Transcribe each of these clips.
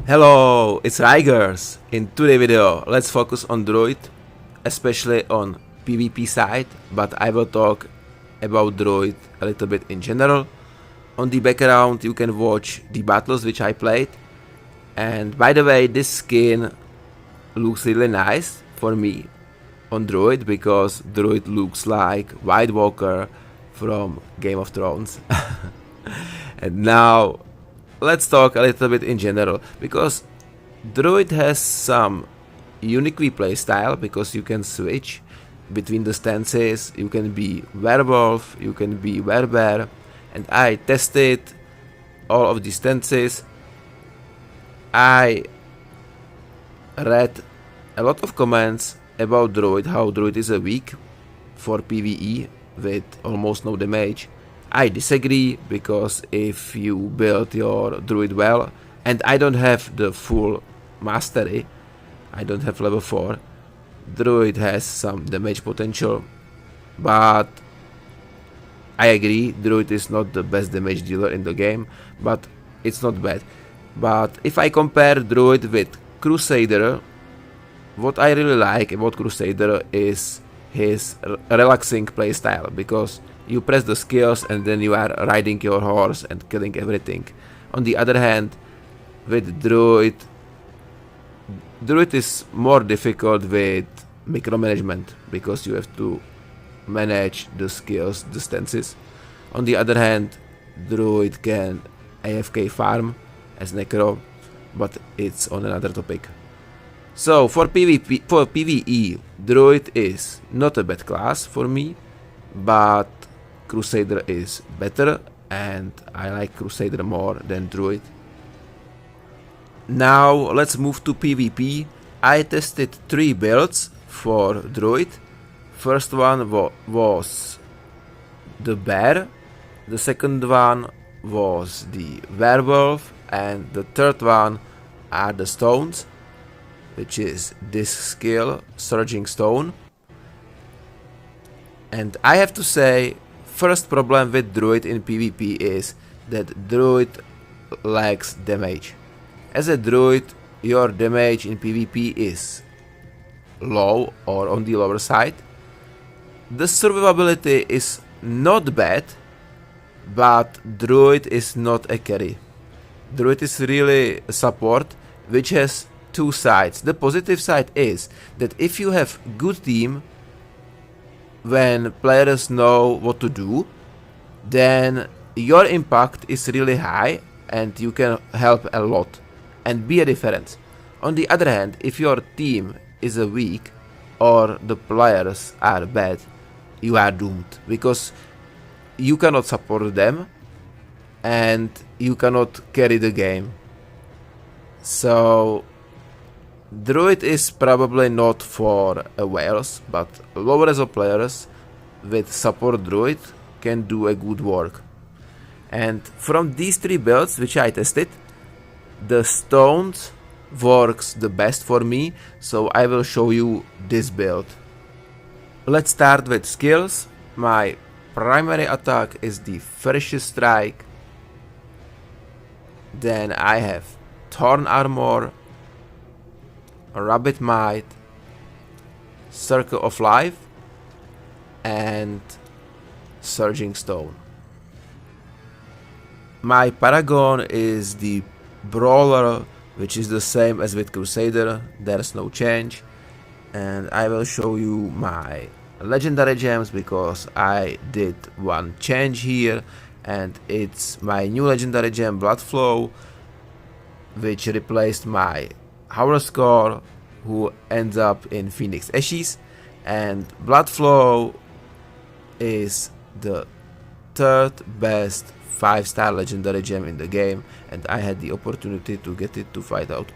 Hello, it's Rigers. In today's video, let's focus on Druid, especially on PvP side, but I will talk about Druid a little bit in general. On the background, you can watch the battles which I played. And by the way, this skin looks really nice for me on Druid, because Druid looks like White Walker from Game of Thrones. And now let's talk a little bit in general, because Druid has some unique playstyle, because you can switch between the stances. You can be werewolf, you can be werebear, and I tested all of the stances. I read a lot of comments about Druid, how Druid is a weak for PvE with almost no damage. I disagree, because if you build your Druid well, and I don't have the full mastery, I don't have level 4, Druid has some damage potential, but I agree, Druid is not the best damage dealer in the game, but it's not bad. But if I compare Druid with Crusader, what I really like about Crusader is his relaxing playstyle, because you press the skills and then you are riding your horse and killing everything. On the other hand, with Druid is more difficult with micromanagement, because you have to manage the skills, the stances. On the other hand, Druid can AFK farm as Necro, but it's on another topic. So for PvE, Druid is not a bad class for me, but Crusader is better, and I like Crusader more than Druid. Now let's move to PvP. I tested 3 builds for Druid. First one was the bear, the second one was the werewolf, and the third one are the stones, which is this skill, Surging Stone. And I have to say, first problem with Druid in PvP is that Druid lacks damage. As a Druid, your damage in PvP is low or on the lower side. The survivability is not bad, but Druid is not a carry. Druid is really a support which has two sides. The positive side is that if you have good team, when players know what to do, then your impact is really high and you can help a lot and be a difference. On the other hand, if your team is a weak or the players are bad, you are doomed, because you cannot support them and you cannot carry the game. So Druid is probably not for whales, but lower level players with support Druid can do a good work. And from these 3 builds which I tested, the stones works the best for me, so I will show you this build. Let's start with skills. My primary attack is the Ferocious Strike. Then I have Thorn Armor, Rabbit Might, Circle of Life, and Surging Stone. My paragon is the Brawler, which is the same as with Crusader, there's no change. And I will show you my legendary gems, because I did one change here, and it's my new legendary gem Blood Flow, which replaced my Howler Score, who ends up in Phoenix Ashes. And Blood Flow is the 3rd best 5-star legendary gem in the game, and I had the opportunity to get it to 5 out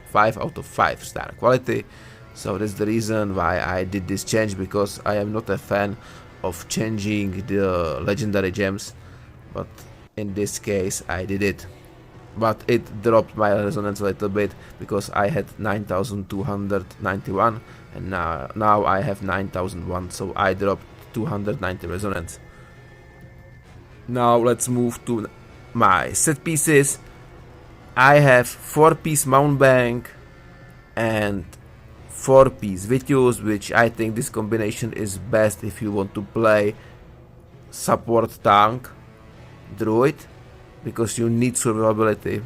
of 5 star quality. So that's the reason why I did this change, because I am not a fan of changing the legendary gems, but in this case I did it. But it dropped my resonance a little bit, because I had 9291 and now I have 9001, so I dropped 290 resonance. Now let's move to my set pieces. I have 4-piece mount bank and 4-piece Vitius, which I think this combination is best if you want to play support tank Druid, because you need survivability.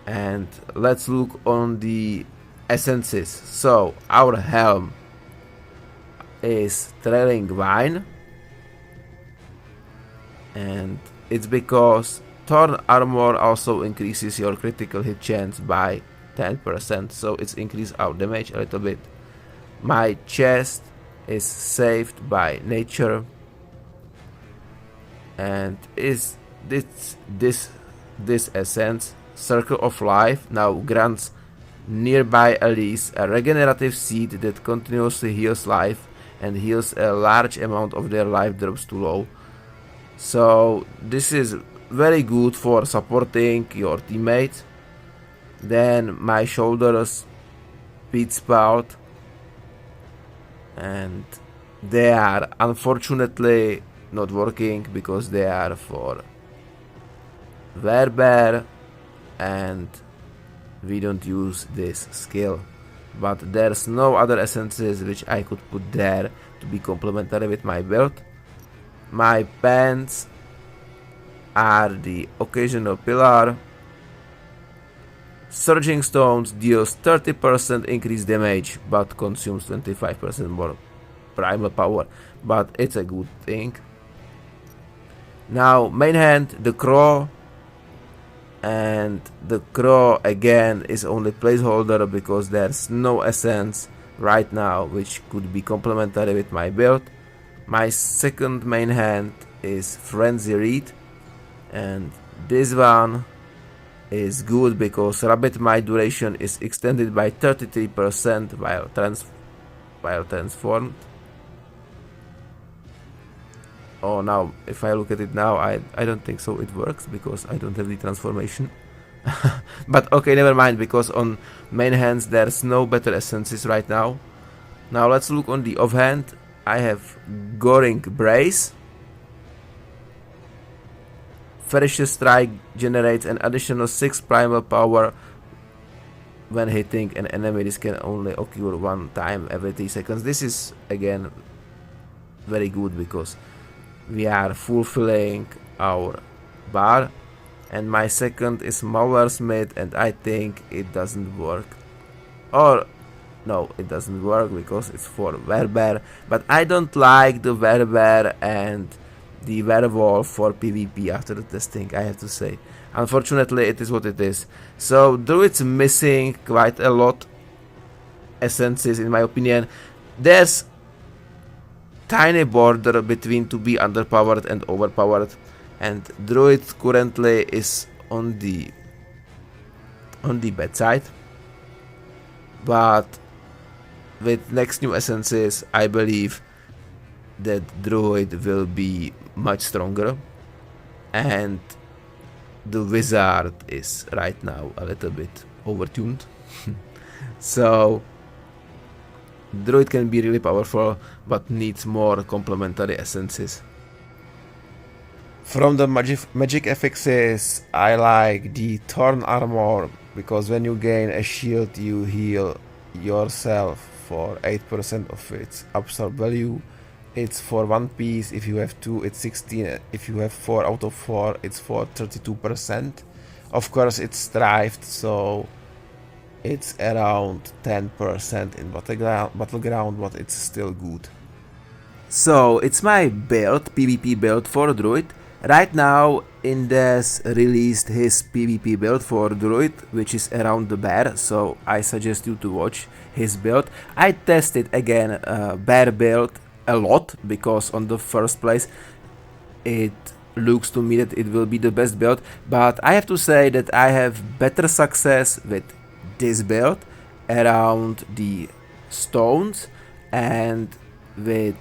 And let's look on the essences. So our helm is Trailing Vine, and it's because Thorn Armor also increases your critical hit chance by 10%, so it's increased our damage a little bit. My chest is saved by nature, and is this essence, Circle of Life, now grants nearby allies a regenerative seed that continuously heals life and heals a large amount of their life drops to low. So this is very good for supporting your teammates. Then my shoulders, Speed Spout, and they are unfortunately not working because they are for Werebear and we don't use this skill. But there's no other essences which I could put there to be complementary with my build. My pants are the Occasional Pillar. Surging Stones deals 30% increased damage but consumes 25% more primal power, but it's a good thing. Now main hand, the Crow, and the Crow again is only placeholder because there's no essence right now which could be complementary with my build. My second main hand is Frenzy Reed, and this one is good because Rabbit Might duration is extended by 33% while transformed. Oh, now if I look at it now, I don't think so it works because I don't have the transformation. But okay, never mind, because on main hands there's no better essences right now. Now let's look on the offhand. I have Goring Brace. Ferocious Strike generates an additional 6 primal power when hitting an enemy. This can only occur one time every 3 seconds. This is again very good because we are fulfilling our bar. And my second is Malware Smith, and I think it doesn't work. Or no, it doesn't work because it's for Werebear, but I don't like the Werebear and the Werewolf for PvP after the testing, I have to say. Unfortunately, it is what it is. So Druid's missing quite a lot essences in my opinion. There's tiny border between to be underpowered and overpowered, and Druid currently is on the bad side. But with next new essences, I believe that Druid will be much stronger, and the Wizard is right now a little bit overtuned. So Druid can be really powerful, but needs more complementary essences. From the magic affixes, I like the Thorn Armor, because when you gain a shield you heal yourself for 8% of its absorb value. It's for 1 piece, if you have 2 it's 16, if you have 4 out of 4 it's for 32%. Of course it's strived, so it's around 10% in battleground, but it's still good. So it's my build, PvP build for Druid. Right now Indes released his PvP build for Druid, which is around the bear, so I suggest you to watch his build. I tested again bear build a lot, because on the first place it looks to me that it will be the best build, but I have to say that I have better success with this build around the stones and with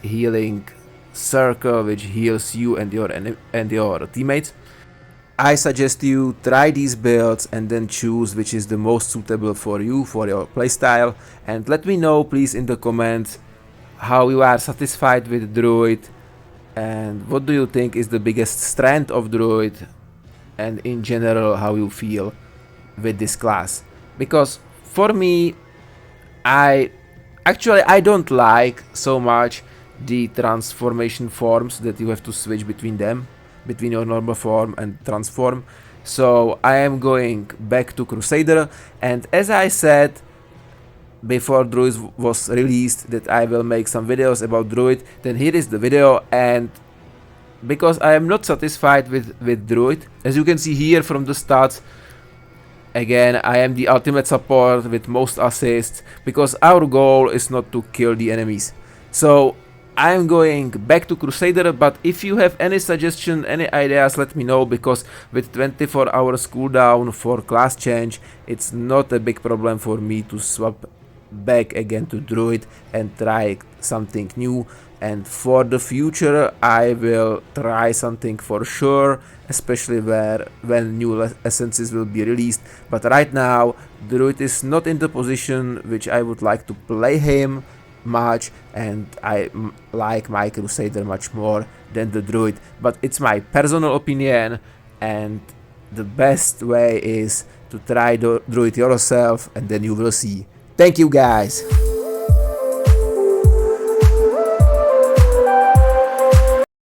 healing circle, which heals you and your teammates. I suggest you try these builds and then choose which is the most suitable for you, for your playstyle, and let me know please in the comments how you are satisfied with Druid and what do you think is the biggest strength of Druid and in general how you feel with this class. Because for me, I don't like so much the transformation forms that you have to switch between them, between your normal form and transform. So I am going back to Crusader, and as I said before Druid was released that I will make some videos about Druid, then here is the video. And because I am not satisfied with Druid, as you can see here from the stats, again, I am the ultimate support with most assists, because our goal is not to kill the enemies. So I am going back to Crusader, but if you have any suggestion, any ideas, let me know, because with 24 hours cooldown for class change, it's not a big problem for me to swap back again to Druid and try something new. And for the future I will try something for sure, especially when new essences will be released. But right now Druid is not in the position which I would like to play him much, and I like my Crusader much more than the Druid. But it's my personal opinion, and the best way is to try the Druid yourself, and then you will see. Thank you guys!